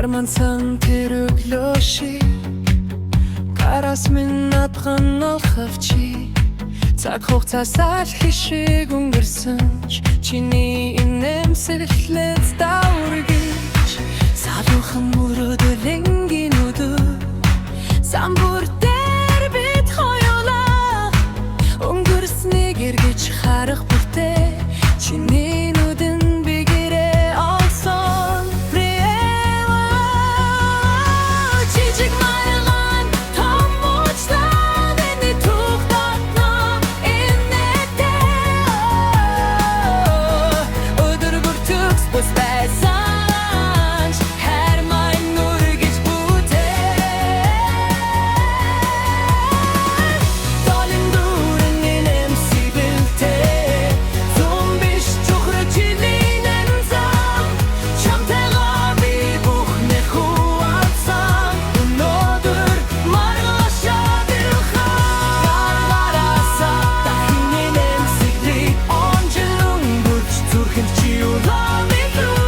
Harmansan teröglöshi Karas min atgan alхавчи Цаг хугацаасаа л хишиг өнгөрсөн ч чиний инэмсэглэлд давргийч Салуухан мөрөөдөл энгийн өдөр Самбур дээр бид хоёулаа өнгөрснийг эргэж харах бүртээ Чиний нүдэн би гэрээ олсон Приема Жижиг маргаан том муучлаад эний тухтатна инээдээ Өдөр бүр төгс бус байсан ч хайр маань нүргэж бүтээ Долын дүүрэн инэмсэглэлтэй Зүүн биш чухрах жилийн зам Чамтайгаа би бүхнээ хуваалцсан Өнөөдөр маргаашаад илхаа Гаргараасаа дахин инэмсэглэе Он жил өнгөрч зүрхэнд чи улаан мэдрүү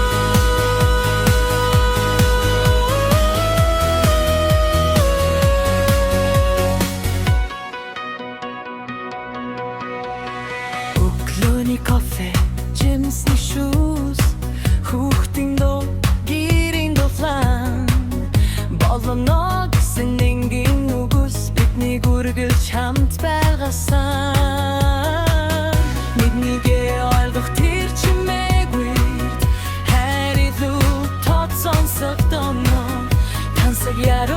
Өглөөний кофе, джинсний шүүс Хүүхдийн дуу, гэрийн дулаан Болно гэсэн энгийн үгс Бидний гүргэлж хамт байгасан Нэгнийгээ ойлгох тэр чимээгүй Хайр илүү тооцсон сагдоно Тансаг яруу